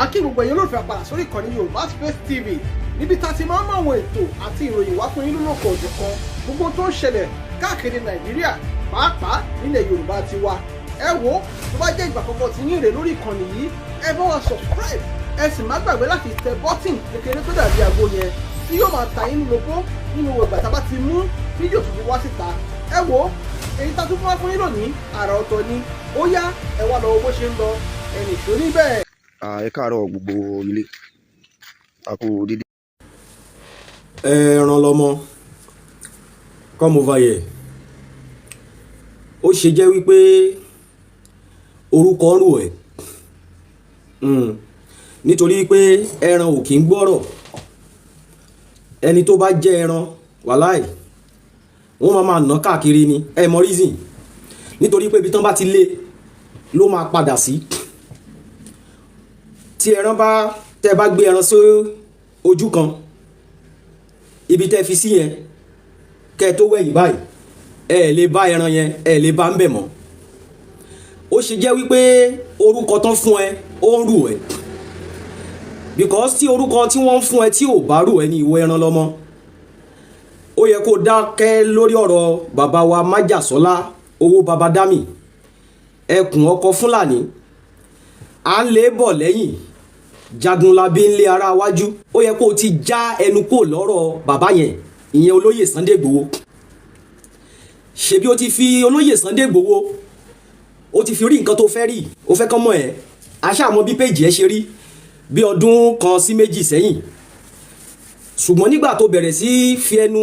akí gbogbo ẹ̀yin olóòfẹ́ àpàdà sórí ìkànnì Yorùbá Space TV níbi tá a ti máa ń mọ àwọn ètò àti ìròyìn wá fún yín lọ́kọ̀ ọ̀jọ̀kan gbogbo tó ń ṣẹlẹ̀ káàkiri Nàìjíríà pàápàá nílẹ̀ Yorùbá ti wa. Ẹ wo tó bá jẹ́ ìgbà àkọ́kọ́ tí yín rè lórí ìkànnì yìí ẹ bá wa subscribe ẹ sì má gbàgbé láti tẹ bọ́tìn kékeré tó dàbí àgbo yẹn tí yóò máa ta yín lóko nínú ìgbà tá a bá ti mú fídíò tuntun wá síta. Ẹ wo èyí tá a tún fún wa fún yín lónìí àrà ọ̀tọ̀ ni ó yá ẹ wá lọ bó ṣe ń lọ ẹnì tó níbẹ̀. Ẹ káàárọ̀ gbogbo ilé àkó dídí. Ẹran lọmọ come over here. Ó ṣe jẹ́ wípé orúkọ ń rò ẹ́ nítorí pé ẹran ò kí ń gbọ́rọ̀. Ẹni tó bá jẹ́ ẹran wàláì wọ́n máa ná káàkiri ni ẹ mọ reason nítorí pé ibi tán bá ti lé ló máa padà sí. Tí ẹran tẹ́ bá gbé ẹran sí ojú kan ibi tẹ́ fi sí yẹn kẹ́ tó wẹ̀yìn báyìí ẹ lè bá ẹran yẹn ẹ lè bá ń bẹ̀ mọ́. Ó ṣe jẹ́ wípé orúkọ tán fún ẹ ó ń rù ẹ́ because tí orúkọ tí wọ́n ń fún ẹ tí ò bá rù ẹ́ ní ìwọ ẹran lọ́mọ. Ó yẹ kó dákẹ́ lórí ọ̀rọ̀ bàbá wa májàsọ́lá owó baba dámì ẹkùn ọkọ fúlàní à ń lé bọ̀ lẹ́yìn jagunlabi ńlé ara wájú. Ó yẹ kó ti já ẹnu kó lọ́rọ̀ bàbá yẹn ìyẹn olóyè Sunday Igboho. Ṣebí ó ti fi olóyè Sunday Igboho ó ti fi rí nǹkan tó fẹ́ rí ó fẹ́ kán mọ̀ ẹ́ aṣáàmọ́ bí péjì ẹ ṣe rí bí ọdún kan sí méjì sẹ́yìn. Ṣùgbọ́n nígbà tó bẹ̀rẹ̀ sí fi ẹnu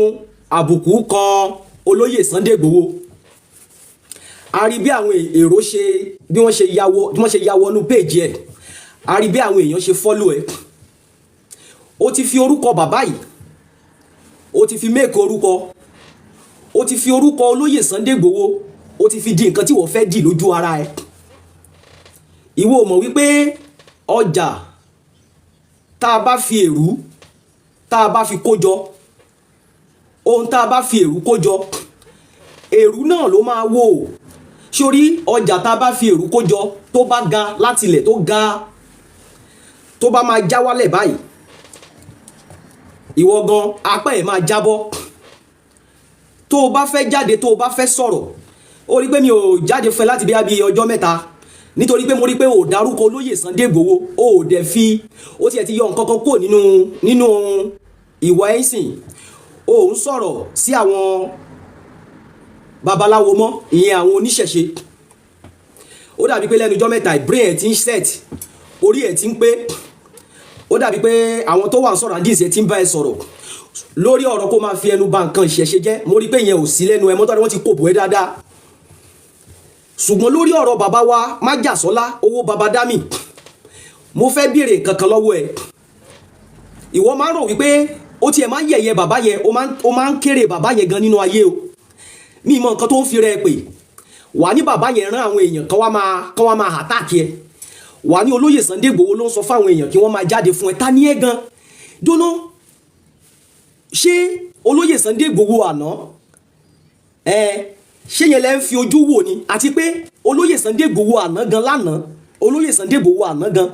àbùkù kan olóyè Sunday Igboho a rí bí àwọn èrò ṣe bí wọ́n ṣe ya wọnú péjì ẹ̀ a rí bí àwọn èèyàn ṣe fọ́lù ẹ̀. Ó ti fi orúkọ bàbá yìí ó ti fi méèkì orúkọ ó ti fi orúkọ olóyè Sunday Igboho ó ti fi di nǹkan tí wọ́n fẹ́ dì lójú ara ẹ̀. Ìwọ ò mọ̀ wípé ọjà tá a bá fi èrú tá a bá fi kójọ ohun tá a bá fi èrú kójọ èrú náà ló máa wò. Sórí ọjà tá a bá fi èrú kójọ tó bá ga láti ilẹ̀ tó ga tó bá máa já wálẹ̀ báyìí ìwọ gan apá ẹ̀ máa jábọ́. Tó o bá fẹ́ jáde tó o bá fẹ́ sọ̀rọ̀ ó rí pé mi ò jáde fẹ́ láti bí ọjọ́ mẹ́ta nítorí pé mo rí pé o dárúkọ olóyè Sunday Igboho o dẹ̀ fi ó tiẹ̀ ti yọ nǹkan kan kúrò nínú ìwà ẹ̀sìn o ń sọ̀rọ̀ sí àwọn babaláwo mọ́ ìyẹn àwọn oníṣẹ̀ṣe. Ó dàbí pé lẹ́nu ọjọ́ mẹ́ta brain ẹ̀ ti ń set orí ẹ̀ ti ń pé ó dàbí pé àwọn tó wà ń sọ̀rọ̀ àdìsí ẹ̀ ti ń bá ẹ sọ̀rọ̀ lórí ọ̀rọ̀ kó máa fi ẹnu bà nǹkan ìṣẹ̀ṣe jẹ́. Mo rí pé ìyẹn ò sí lẹ́nu ẹ mọ́tò ni wọ́n ti kó bò ẹ́ dáadáa. Ṣùgbọ́n lórí ọ̀rọ̀ bàbá wa májàsọ́lá owó baba dámì mo fẹ́ béèrè kankan lọ́wọ́ ẹ. Ìwọ máa ń rò wípé ó tiẹ̀ máa ń yẹ̀yẹ́ bàbá yẹn ó máa ń kéré bàbá yẹn gan nínú ayé o. Mi mọ nǹkan tó ń fi rẹ pè wà ní bàbá yẹn rán àwọn èèyàn kan wá máa àtáàkì ẹ wà ní olóyè Sunday Igboho ló ń sọ fáwọn èèyàn kí wọ́n máa jáde fún ẹ. Ta ni ẹ gan dóná ṣé olóyè Sunday Igboho àná ṣé yẹn lẹ́ ń fi ojú wò ni àti pé olóyè Sunday Igboho àná gan lánàá olóyè Sunday Igboho àná gan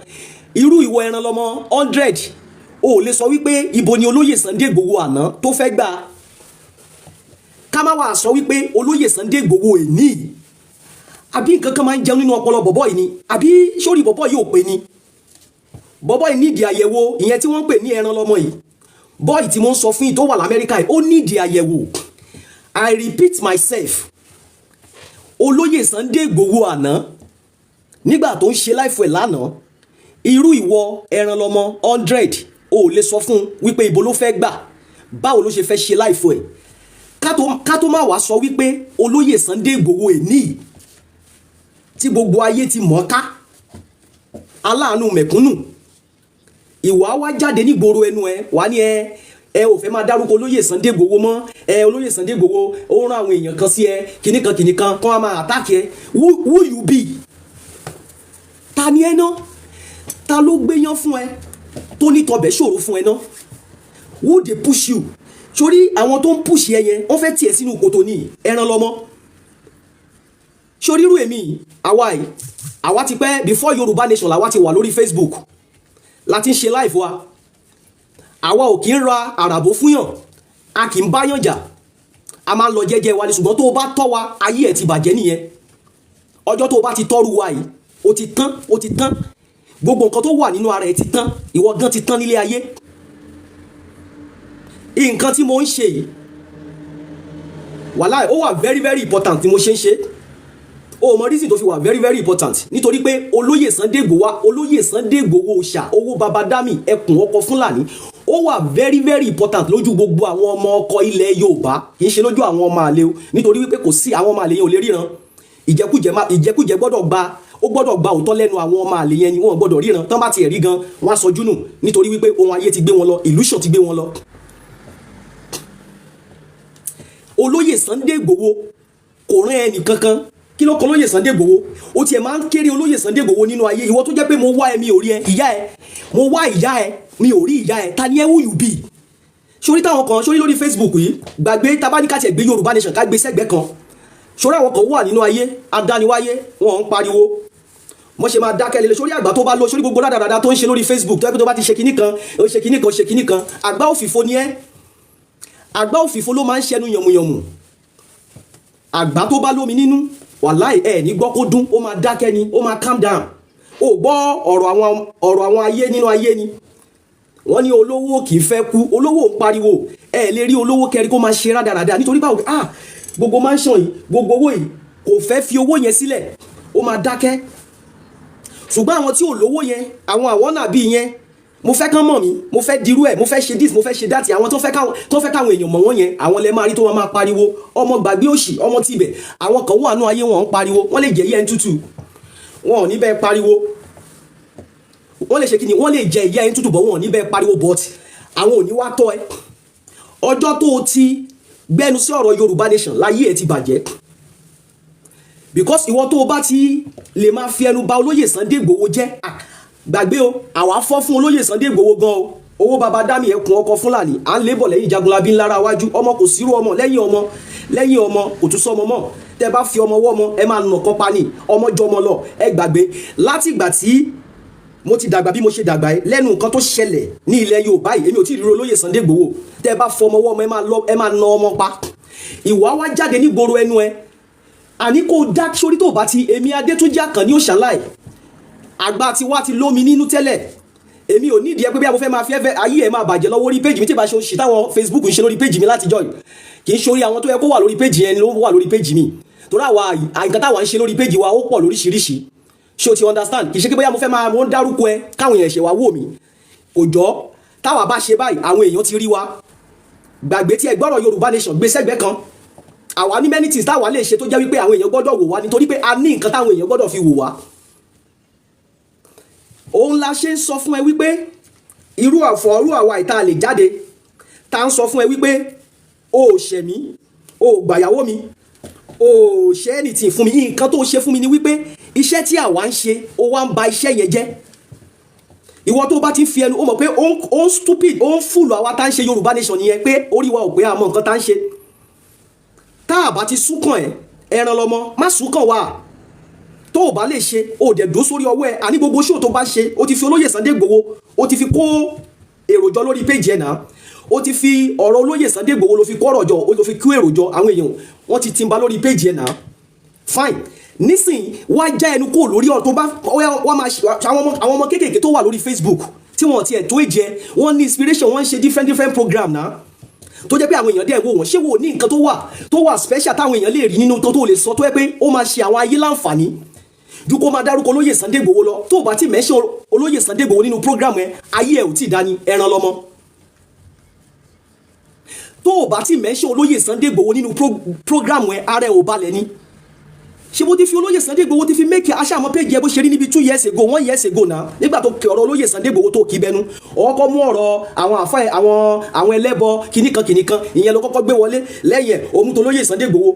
irú ìwọ ẹran lọmọ 100 o lè sọ wípé ibo ni olóyè Sunday Igboho àná tó fẹ́ gbà ká má wàá sọ wípé olóyè Sunday Igboho èní àbí nǹkan kan máa ń jẹun nínú ọpọlọ bọ̀bọ̀ yìí ni àbí sórí bọ̀bọ̀ yìí ò pé ni bọ̀bọ̀ yìí nídìí àyẹ̀wò ìyẹn tí wọ́n ń pè ní ẹran lọmọ yìí bọ́ọ̀ì tí mo ń sọ fún yìí tó wà l'Amẹ́ríkà yìí ó nídìí àyẹ̀wò. I repeat myself olóyè Sunday Igboho àná nígbà tó ń ṣe láìfọ ẹ̀ lánàá irú ìwọ ẹran lọmọ 100 o lè sọ fún wípé ibo ló fẹ́ gbà báwo ló ṣe fẹ́ ṣe láìfọ ẹ̀ ká tó má wàá sọ wípé olóyè Sunday Igboho èní tí gbogbo ayé ti mọ̀ ká aláàánú mẹ̀kúnnù ìwà wá jáde nígboro ẹnu ẹ wà ní ẹ ò fẹ́ máa dárúkọ olóyè Sunday Igboho mọ́ olóyè Sunday Igboho ó rán àwọn èèyàn kan sí ẹ kìnnìkan kàn á máa àtàkì ẹ who you be ta ni ẹ ná ta ló gbéyàn fún ẹ tó ní tọbẹ̀ ṣòro fún ẹ ná who dey push you sórí àwọn tó ń push ẹ yẹn wọ́n fẹ́ tiẹ̀ sínú kòtò ní ẹran lọ́mọ sórí irú èmi àwa ti pẹ́ before Yorùbá Nation làwa ti wà lórí Facebook láti ń ṣe live wa. Àwa ò kí ń ra àràbò fúnyàn, a kì í báyàn jà, a máa ń lọ jẹ́jẹ́ wa ni. Ṣùgbọ́n tó o bá tọ́ wa, ayé ẹ̀ ti bàjẹ́ nìyẹn. Ọjọ́ tó o bá ti tọ́rù wa yìí, o ti tán. Gbogbo nǹkan tó wà nínú ara ẹ̀ ti tán, ìwọ gan ti tán nílé ayé. Nǹkan tí mo ń ṣe yìí, wàláhì ó wà very very important tí mo ṣe ń ṣe. O mọ reason tó fi wà very very important, nítorí pé olóyè Sunday Igboho Oosha owó baba dami ẹkùn ọkọ Fúlàní ó wà very very important lójú gbogbo àwọn ọmọ ọkọ ilẹ̀ Yorùbá, kì í ṣe lójú àwọn ọmọ àlè o, nítorí wípé kò sí àwọn ọmọ àlè yẹn ò lè ríran. Ìjẹkújẹ gbọ́dọ̀ gba òótọ́ lẹ́nu àwọn ọmọ àlè yẹn ni wọ́n gbọ́dọ̀ ríran. Tán bá tiẹ̀ rí gan wọ́n á sọjú nù, nítorí wípé ohun ayé ti gbé wọn lọ, illusion ti gbé wọn lọ. Olóyè Sunday Igboho kò rán ẹnì kankan. Kí ló kọ olóyè Sunday Igboho? Ó tiẹ̀ máa ń kéré olóyè Sunday Igboho nínú ayé. Ìwọ tó jẹ́ pé mo wá ẹ mi ò rí ẹ, ìyá ẹ mo wá ìyá ẹ mi ò rí ìyá ẹ, ta ni ẹ who you be? Sórí táwọn kan sórí lórí Facebook yìí, gbàgbé tabaníkà tiẹ̀ gbé Yorùbá Nation ká gbé sẹ́gbẹ́ kan. Sórí àwọn kan wà nínú ayé adániwáyé, wọn ń pariwo mo ṣe máa dákẹ́ lélẹ̀. Sórí àgbà tó bá lọ sórí gbogbo ládàradà tó ń ṣe lórí Facebook, tó yẹ pé tó bá ti ṣe kinní kan ó ṣe kinní kan, àgbà òfìfo ni ẹ́. Àgbà òfìfo ló máa ń ṣẹnu yànmùyànmù. Àgbà tó bá lómi nínú, wàláì ẹ̀ ní gbọ́ kó dún, ó máa dákẹ́ ni, ó máa calm down. Ó gbọ́ ọ̀rọ̀ àwọn ayé nínú ayé ni. Wọ́n ní olówó kì í fẹ́ kú, olówó ń pariwo. Ẹ lè rí olówó kẹrin kó máa ṣe rádaràda, nítorí báwo gbogbo mansion yìí, gbogbo owó yìí kò fẹ́ fi owó yẹn sílẹ̀, ó máa dákẹ́. Ṣùgbọ́n àwọn tí ò lówó yẹn, àwọn nàbí yẹn, mo fẹ́ kán mọ̀ mí, mo fẹ́ dirú ẹ̀, mo fẹ́ ṣe this, mo fẹ́ ṣe that. Àwọn tó fẹ́ káwọn èèyàn mọ̀ wọ́n yẹn, àwọn lẹ máa rí tó máa pariwo ọmọ gbàgbé òṣì, ọmọ tibẹ̀. Àwọn kan wà nú ayé wọn ń pariwo, wọ́n lè jẹ ìyá ẹni tútù, wọn ò ní bẹ́ẹ̀ pariwo. Wọ́n lè ṣe kí ni, wọ́n lè jẹ ìyá ẹni tútù bọ̀ wọn ò ní bẹ́ẹ̀ pariwo, but àwọn ò ní wá tọ́ ẹ. Ọjọ́ tó o ti gbẹ́nu sí ọ̀rọ̀ Yorùbá Nation láyé ẹ ti bàjẹ́. Because ìwọ tó o bá ti lè máa fi ẹnu bà olóyè Sunday Igboho jẹ́, gbàgbé o, àwa fọ́ fún olóyè Sunday Igboho gan o. Owó baba dami ẹkùn ọkọ Fúlàní, à ń lébọ̀ lẹ́yìn Jagunlabi ńlára wájú. Ọmọ kò sírú ọmọ, lẹ́yìn ọmọ kò tún sọmọ mọ́. Tẹ́ bá fi ọmọ wọ́mọ, ẹ máa nà kọ́ pa ni, ọmọ jọmọ lọ. Ẹ gbàgbé láti ìgbà tí mo ti dàgbà bí mo ṣe dàgbà ẹ, lẹ́nu nǹkan tó ṣẹlẹ̀ ní ilẹ̀ Yorùbá yìí, èmi ò tí ì rí olóyè Sunday Igboho. Tẹ́ bá fọmọ wọ́mọ, ẹ máa nà ọmọ pa. Ìwà wá jáde ní gboro ẹnu ẹ. Àní kò dá sórí tó bá ti èmi Adétúnjí Àkànní Oosha Nla àgbà tí wá ti lómi nínú tẹ́lẹ̀. Èmi ò nídìí ẹ pé bí mo fẹ́ máa fi ẹ̀fẹ́ ayé ẹ̀ máa bàjẹ́ lọ́wọ́ orí péjì mi tí ìbá ṣe òṣì táwọn Facebook ń ṣe lórí péjì mi láti jọ yìí. Kì í ṣorí àwọn tó yẹ kó wà lórí péjì yẹn ló wà lórí péjì mi. Torí àwa nǹkan táwa ń ṣe lórí péjì wa ó pọ̀ lóríṣiríṣi. Ṣé o ti understand? Kì í ṣe pé bóyá mo fẹ́ máa mo ń dárúkọ ẹ káwọn èèyàn ṣe wá wò mí. Kò jọ táwa bá ṣe báyìí àwọn èèyàn ti rí wa. Gbàgbé tí ẹ gbọ́rọ̀ Yorùbá Nation gbé sẹ́gbẹ́ kan. Àwa ní many things táwa lè ṣe tó jẹ́ wípé àwọn èèyàn gbọ́dọ̀ wò wá, nítorí pé a ní nǹkan táwọn èèyàn gbọ́dọ̀ fi wò wá. Òun la ṣe ń sọ fún ẹ wípé irú àwa ìta lè jáde tá ń sọ fún ẹ wípé o ò ṣẹ̀ mí, o ò gbàyàwó mi, o ò ṣe anything fún mi. Nǹkan tó ṣe fún mi ni wípé iṣẹ́ tí àwa ń ṣe ó wá ń ba iṣẹ́ yẹn jẹ́. Ìwọ tó bá ti fi ẹnu, ó mọ̀ pé ó ń stupid, ó ń fùlù àwa tá ń ṣe Yorùbá Nation nìyẹn, pé orí wa ò pé àmọ́ nǹkan tá ń ṣe. Tá a bá ti súnkàn ẹ, ẹran lọmọ, má súnkàn wá. Tó o bá lè ṣe, o dẹ̀ dó sórí ọwọ́ ẹ. Àní gbogbo ṣó tó bá ṣe, o ti fi olóyè Sunday Igboho, o ti fi kó èrò jọ lórí péjì ẹ̀ náà. O ti fi ọ̀rọ̀ olóyè Sunday Igboho ló fi kó ọ̀rọ̀ jọ, o ló fi kó èrò jọ. Àwọn èèyàn wọ́n ti timba lórí péjì ẹ̀ náà. Fine. Nísìnyí wá já ẹnu kó lórí ọ̀rọ̀ tó bá wá máa ṣe àwọn ọmọ kéékèèké tó wà lórí Facebook tí wọ́n ti ẹ̀ tó ìjẹ, wọ́n ní inspiration, wọ́n ń ṣe different program náà. Tó jẹ́ pé àwọn èèyàn dẹ̀ wò wọ́n, ṣé wo ní nǹkan tó wà special táwọn èèyàn lè rí nínú tó lè sọ tó yẹ pé ó máa ṣe àwọn ayé láǹfààní ju kó máa dárúkọ olóyè Sunday Igboho lọ. Tó bá ti mention olóyè Sunday Igboho nínú program ẹ, ayé ẹ ò tí ì dání, ẹran lọmọ. Tó bá ti mention olóyè Sunday Igboho nínú program ẹ, ara ẹ ò balẹ̀ ni. Ṣé bó ti fi olóyè Sunday Igboho ti fi make aṣáàmọ́ page ẹ bó ṣe rí níbi 2 years ago 1 years ago náà, nígbà tó kẹ ọ̀rọ̀ olóyè Sunday Igboho tó kì í bẹnu. Ọkọ̀ mú ọ̀rọ̀ àwọn àfáà àwọn ẹlẹ́bọ kìnnìkan ìyẹn ló kọ́kọ́ gbé wọlé. Lẹ́yìn òun tó olóyè Sunday Igboho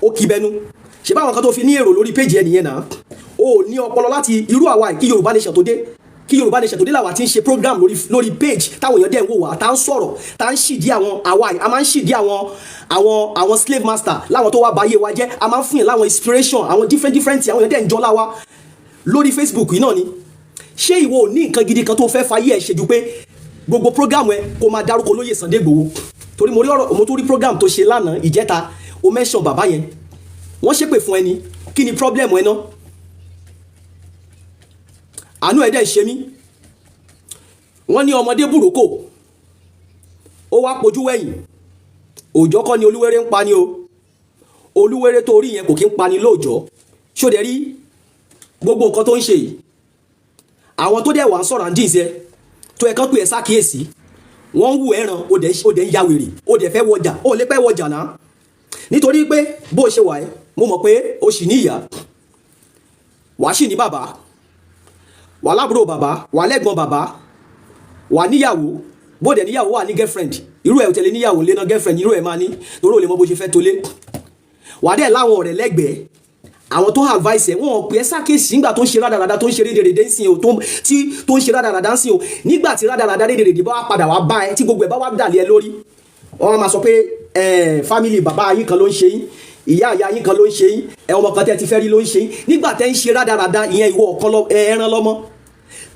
ó kì í bẹnu. Ṣé báwọn kan tó fi ní èrò lórí page ẹ nìyẹn náà? O ní ọpọlọ láti irú àwa kí Yorùbá Nation tó dé làwa ti ń ṣe program lórí page táwọn èèyàn dẹ̀ ń wò wá, tá ń sọ̀rọ̀, tá ń ṣìdí àwọn àwa a máa ń ṣìdí àwọn slave master láwọn tó wá báyé wa jẹ́, a máa ń fún yẹn láwọn inspiration, àwọn different àwọn èèyàn dẹ̀ ń jọ láwa lórí Facebook yìí náà ni. ṣé ìwọ ò ní nǹkan gidi kan tó fẹ́ fayé ẹ̀ ṣe ju pé gbogbo program ẹ kó máa dárúkọ Olóyè Sunday Igboho? Torí mo tó rí program tó ṣe lánàá ìjẹta o mention bàbá yẹn wọ́n ṣépè fún ẹni kí ni problem ẹ náà? àánú ẹ̀dẹ̀ ṣe mí. wọ́n ní ọmọdé burúkú ó wá pojú wẹ̀yìn òòjọ́ kọ́ ni olúwere ń pa ni o, olúwere tó rí yẹn kò kí ń pa ni lóòjọ́. ṣó dẹ̀ rí gbogbo nǹkan tó ń ṣe yìí àwọn tó dẹ̀ wà ń sọ̀rọ̀ àǹdíǹsẹ́ tó ẹ̀ kán pé ẹ̀ sákìyèsí wọ́n ń wù ẹ̀ràn ó dẹ̀ ń ya wèrè ó dẹ̀ fẹ́ wọjà ó lè pẹ́ wọjà náà nítorí pé bó ṣe wà ẹ́ mo mọ̀ pé o sì ní ìyá wàá sì ní bàbá wà lábúrò bàbá wà lẹ́gbọ̀n bàbá wà níyàwó bó dẹ̀ níyàwó wà ní girlfriend irú ẹ̀ ò tẹ̀lé níyàwó lé náà girlfriend irú ẹ̀ máa ní torí ò lè mọ bó ṣe fẹ́ tó lé wà dẹ̀ láwọn ọ̀rẹ́ lẹ́gbẹ̀ẹ́ àwọn tó advice ẹ̀ wọ́n pè é sákèsì nígbà tó ń ṣe rádaràda tó ń ṣe rédèrèdè ń sìn o tó ń ṣe rádaràda ń sìn o nígbà tí rádaràda rédèrèdè bá wá padà wá bá ẹ tí gbogbo ẹ̀ bá wá dàlẹ́ ẹ lórí wọ́n máa sọ pé family bàbá yín kan ló ń ṣe yín ìyá ìyá yín kan ló ń ṣe yín ọmọ kan tẹ́ ti fẹ́ rí ló ń ṣe yín nígbà tẹ́ ń ṣe rádaràda ìyẹn ìwọ ọ̀kan ẹran lọ́mọ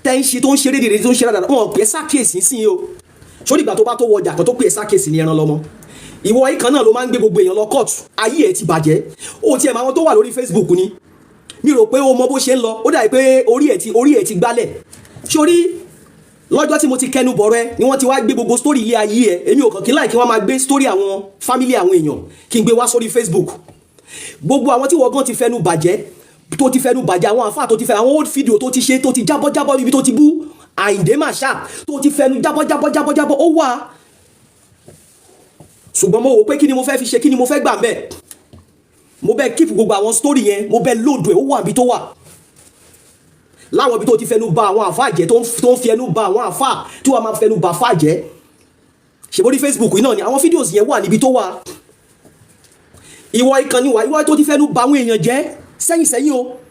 tẹ́ ń ṣe tó ń ṣe rédèrèdè tó ń ṣe rádaràda wọ́n pè é sákèsì ń sìn o sórí ìgbà tó bá tó wọjà kan tó pè é sákèsì ní ẹran lọ́mọ ìwọ yìí kan náà ló máa ń gbé gbogbo èèyàn lọ kóòtù ayé ẹ ti bàjẹ́ ó tiẹ̀ máa wọn tó wà lórí Facebook ni mi rò pé o mọ bó ṣe ń lọ ó dàbí pé orí ẹ ti gbálẹ̀ sórí lọ́jọ́ tí mo ti kẹnu bọ̀rọ̀ ẹ ni wọ́n ti wá gbé gbogbo story ilé ayé ẹ èmi ò kàn kí láì kí wọ́n máa gbé story àwọn family àwọn èèyàn kí n gbé wá sórí Facebook gbogbo àwọn tí wọ́n gan ti fẹnu bàjẹ́ àwọn àfáà tó ti fẹ́ àwọn old video tó ti ṣe tó ti jábọ́ ibi tó ti bú Àyìndé Marshal tó ti fẹnu jábọ́ ó wà ṣùgbọ́n mo wò pé kí ni mo fẹ́ fi ṣe kí ni mo fẹ́ gbà mbẹ́ mo bẹ keep gbogbo àwọn story yẹn mo bẹ load ẹ̀ ó wà níbi tó wà láwọn ibi tó ti fẹnu ba àwọn àfáà jẹ́ tó ń fi ẹnu ba àwọn àfáà tí wọ́n máa fẹnu ba àfáà jẹ́ ṣèbórí Facebook yìí náà ni àwọn fídíòs yẹn wà níbi tó wà ìwọ ìkànnì wà ìwọ tó ti fẹnu ba àwọn èèyàn jẹ́ sẹ́yìn o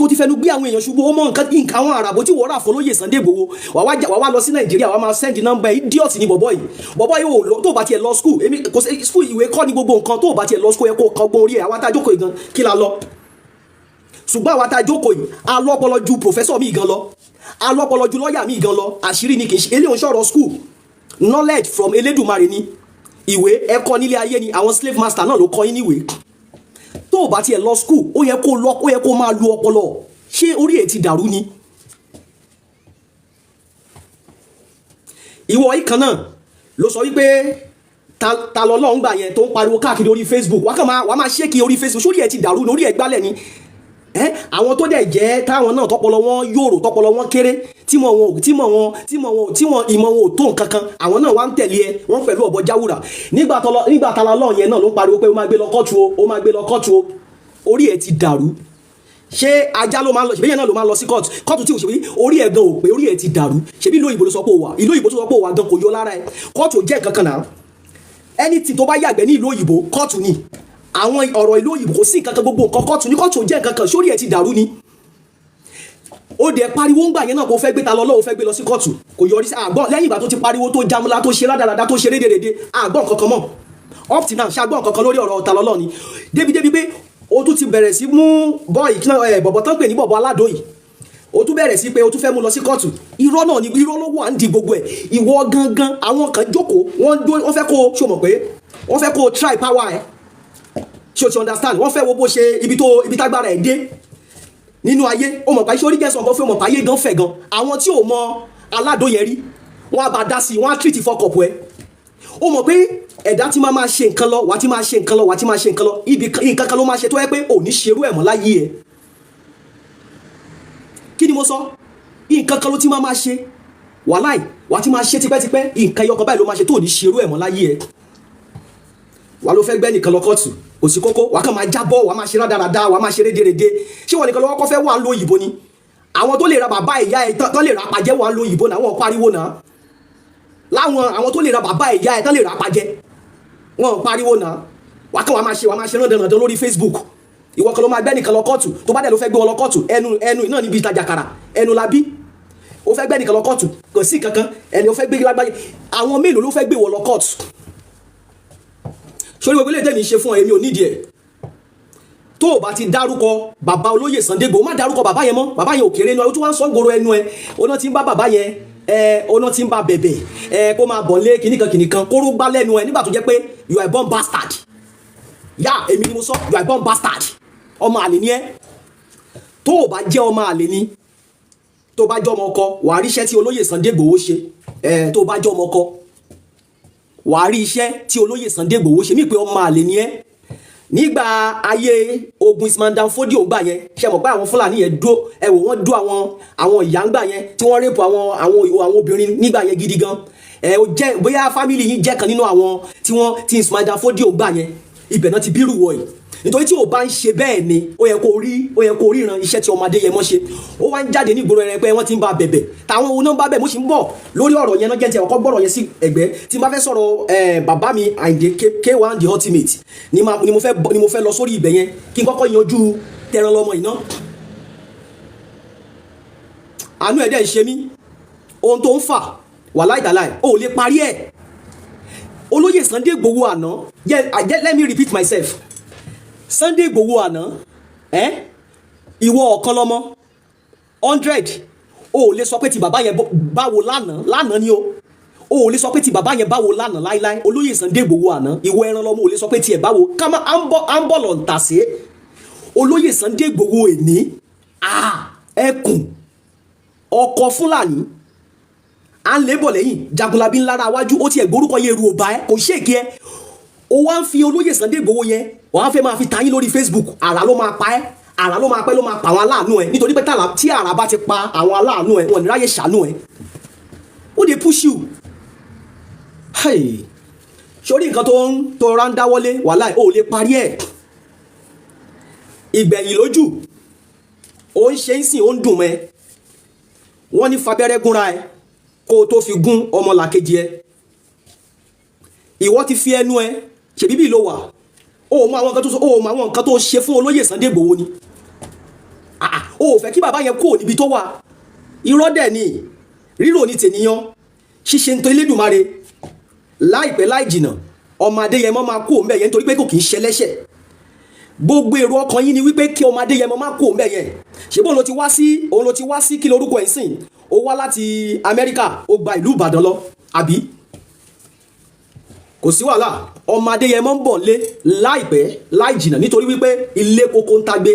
tó ti fẹnu gbé àwọn èèyàn ṣubú ó mọ nǹkan àwọn àràbò tí wọ́n rà fún Olóyè Sunday Igboho wà wá lọ sí Nàìjíríà wà máa send number idiot ni bọ̀bọ̀ yìí ò tó bá tiẹ̀ lọ school èmi kò sí school ìwé kọ́ ni gbogbo nǹkan tó bá tiẹ̀ lọ school yẹ kó kọ́gbọ́n orí ẹ̀ àwọn atájókòó gan kí la lọ ṣùgbọ́n àwọn atájókòó yìí alọ́pọlọ ju professor mi gan lọ alọ́pọlọ ju lọ́ọ̀yà mi gan lọ àṣírí ni kì í ṣe eléyìí ń sọ̀rọ̀ school knowledge from Elédùmarè ni ìwé ẹ̀kọ́ nílé ayé ni àwọn slave master náà ló kọ́ yín níwèé tó bá tiẹ̀ lọ school ó yẹ kó máa lu ọpọlọ ṣé orí ẹ̀ ti dàrú ni ìwọ yìí kan náà ló sọ wípé ta lọ lọ́n gbà yẹn tó ń pariwo káàkiri orí Facebook wà máa ṣéèkì orí Facebook sórí ẹ̀ ti dàrú ní orí ẹ̀ gbálẹ̀ ni àwọn tó dẹ̀ jẹ́ táwọn náà tọpọlọ wọn yòrò tọpọlọ wọn kéré tí ìmọ̀ wọn ò tó nǹkan kan àwọn náà wá ń tẹ̀lé ẹ wọ́n pẹ̀lú ọ̀bọ jáwúrà nígbà ta lọ lọ́n yẹn náà ló ń pariwo pé ó máa gbé lọ kọ́ọ̀tù o orí ẹ̀ ti dàrú ṣé ajá ló máa ń lọ ṣèbí yẹn náà ló máa ń lọ sí kóòtù tí o ṣèbí orí ẹ̀ gan ò pé orí ẹ̀ ti dàrú ṣèbí ìlú òyìnbó ló sọ pé ó wà ìlú òyìnbó tó sọ pé ó wà gan kò yọ lára ẹ̀ kóòtù jẹ́ nǹkan kan náà anything tó bá yàgbẹ́ ní ìlú òyìnbó kóòtù ni àwọn ọ̀rọ̀ ìlú òyìnbó kò sí nǹkan kan gbogbo nǹkan kóòtù ni kóòtù jẹ́ nǹkan kan sórí ẹ̀ ti dàrú ni ó dẹ̀ pariwo ń gbà yẹn náà kó fẹ́ gbé ta lọ́wọ́ fẹ́ gbé lọ sí kóòtù kò yọrí sí àgbọ̀n lẹ́yìn ìgbà tó ti pariwo tó jamula tó ṣe rádaràda tó ṣe rédèrèdè àgbọ̀n kankan mọ́ up till now ṣàgbọ̀n kankan lórí ọ̀rọ̀ ta lọ́lọ́ ni débi pé o tún ti bẹ̀rẹ̀ sí mú bọ̀bọ̀ tán pè ní bọ̀bọ̀ aládò yìí o tún bẹ̀rẹ̀ sí pé o tún fẹ́ mú lọ sí kóòtù irọ́ náà ni irọ́ ló wà ń di gbogbo ẹ̀ ìwọ gangan àwọn kan jókòó wọ́n fẹ́ kó o ṣo mọ̀ pé wọ́n fẹ́ kó o try power ẹ̀ ṣe o ti understand wọ́n fẹ́ wo bó ṣe ibi tágbára ẹ̀ dé nínú ayé o mọ̀ pé iṣẹ́ orígẹ̀sán kan fẹ́ mọ̀ pé ayé gan fẹ̀ gan àwọn tí ò mọ aládò yẹn rí wọ́n á bá dá sí wọ́n á treat fọkọ̀pù ẹ̀ o mọ̀ pé ẹ̀dá tí máa ṣe nǹkan lọ wà tí máa ṣe nǹkan lọ wà tí máa ṣe nǹkan lọ ibi nǹkan kan ló máa ṣe tó yẹ pé ò ní ṣerú ẹ̀ mọ́ láyé ẹ̀ kí ni mo sọ nǹkan kan ló ti máa ṣe wàláì wà tí máa ṣe tipẹ́tipẹ́ nǹkan ẹyọkan báyìí ló máa ṣe tó ò ní ṣerú ẹ̀ mọ́ láyé ẹ̀ wà ló fẹ́ gbẹ́ nìkan lọ kóòtù kò sí kókó wà kàn máa jábọ́ wà máa ṣe rádaràda wà máa ṣe rédèrèdè ṣé wọn nìkan lọ́wọ́ kọ́ fẹ́ wà ń lo òyìnbó ni àwọn tó lè ra bàbá ìyá ẹ̀ tán lè ra apàjẹ́ wà ń lo òyìnbó náà wọn pariwo náà láwọn àwọn tó lè ra bàbá ìyá ẹ̀ tán lè ra apàjẹ́ wọn pariwo náà wà kàn wà máa ṣe rándanrandan lórí Facebook ìwọ kan ló máa gbẹ́ nìkan lọ kóòtù tó bá dẹ̀ ló fẹ́ gbé wọn lọ kóòtù ẹnu náà níbi ìtajà kàrà ẹnu la bí ó fẹ́ gbẹ́ nìkan lọ kóòtù kò sí kankan ẹni ó fẹ́ gbé lágbáyé àwọn mélòó ló fẹ́ gbé wọn lọ kóòtù sórí gbogbo ilé tẹ̀mí ṣe fún ẹ̀mí ò nídìí ẹ̀ tó o bá ti dárúkọ bàbá olóyè Sunday Igboho má dárúkọ bàbá yẹn mọ́, bàbá yẹn ò kéré nu ẹ ó tún wá ń sọ gbòòrò ẹnu ẹ ọ̀nà tí ń bá bàbá yẹn ọ̀nà tí ń bá bẹ̀bẹ̀ kó máa bọ̀ lé kìnnìkan kóró gbá lẹ́nu ẹ nígbà tó jẹ́ pé you are born bastard èmi ni mo sọ you are born bastard ọmọ àlè ni ẹ tó o bá jẹ́ ọmọ àlè ni tó bá jẹ́ ọmọ ọkọ wàá rí iṣẹ́ tí olóyè Sunday Igboho ṣe tó bá jẹ́ ọmọ ọkọ wàá rí iṣẹ́ tí olóyè Sunday Igboho ṣe mí pé ọmọ àlè ni ẹ nígbà ayé ogun Ismandan Fodio gbà yẹn ṣe mọ̀ pé àwọn Fúlàní yẹn dó wọ́n dó àwọn ìyá ńgbà yẹn tí wọ́n rẹ́pù àwọn obìnrin nígbà yẹn gidi gan ó jẹ́ bóyá fámìlì yín jẹ́ kan nínú àwọn tí Ismandan Fodio gbà yẹn ibẹ̀ náà ti bírù wọ̀ yìí nítorí tí o bá ń ṣe bẹ́ẹ̀ ni ó yẹ kó ríran iṣẹ́ tí ọmọdé yẹn mọ́ ṣe ó wá ń jáde ní ìgboro rẹ pé wọ́n ti ń bá bẹ̀bẹ̀ táwọn ohun náà bá bẹ̀ mo sì ń bọ̀ lórí ọ̀rọ̀ yẹn náà jẹ́ ti ọkọ̀ gbọ́rọ̀ yẹn sí ẹ̀gbẹ́ tí n bá fẹ́ sọ̀rọ̀ bàbá mi Àyìndé K1 the ultimate ni mo fẹ́ lọ sórí ibẹ̀ yẹn kí n kọ́kọ́ yanjú tẹran lọ́mọ iná àánú ẹ̀ dẹ̀ ń ṣe mí ohun tó ń fà wàláì tàláì ó lè parí ẹ̀ olóyè Sunday Igboho àná let me repeat myself Sunday Igboho àná ìwọ Ọ̀kanlọ́mọ 100 o lè sọ pé ti bàbá yẹn báwo lánàá ni o lè sọ pé ti bàbá yẹn báwo lánàá láíláí olóyè Sunday Igboho àná ìwọ ẹran lọ́mọ o lè sọ pé tiẹ̀ báwo kámá à ń bọ̀ lọ ń tàsé olóyè Sunday Igboho èní ẹkùn ọkọ̀ Fúlàní à ń lébọ̀ lẹ́yìn Jagunlabi ńlára wájú ó tiẹ̀ gbórúkọ yẹn ru ọba kò ṣèkí ẹ ó wá ń fi olóyè Sunday Igboho yẹn wọ́n á fẹ́ máa fi tayín lórí Facebook àrà ló máa pa ẹ́ àrà ló máa pẹ́ ló máa pa àwọn aláàánú ẹ nítorí pé tí àrà bá ti pa àwọn aláàánú ẹ wọ́n ní ráyè ṣàánú ẹ ó dey push you sórí nǹkan tó rán dáwọ́lé wàhálà ó lè parí ẹ̀ ìgbẹ̀yìn lójú ó ń ṣe ń sìn ó ń dùn mẹ́ wọ́n ní fabẹ́rẹ́ gúnra ẹ kó o tó fi gún ọmọ làkejì ẹ ìwọ ti fi ẹnu ẹ ṣèbí bí ló wà ó mọ àwọn nǹkan tó ṣe fún olóyè Sunday Igboho ni ó fẹ́ kí bàbá yẹn kó níbi tó wà irọ́ dẹ̀ ni rírò ní tènìyàn ṣíṣe ń tó Elédùmarè láìpẹ́ láì jìnà ọmọ Adéyẹmọ máa kó ńbẹ̀ yẹn nítorí pé kò kì í ṣẹlẹ́ṣẹ̀ gbogbo èrò ọkàn yín ni wípé kí ọmọ Adéyẹmọ máa kó ńbẹ̀ yẹn ṣé bóun ló ti wá sí kí lorúkọ ẹ̀ sìn ó wá láti Amẹ́ríkà ó gba ìlú Ìbàdàn lọ àbí kò sí wàhálà ọmọ Adéyẹmọ ń bọ̀ lé láìpẹ́ láì jìnà nítorí wípé ilé kókó ń tagbé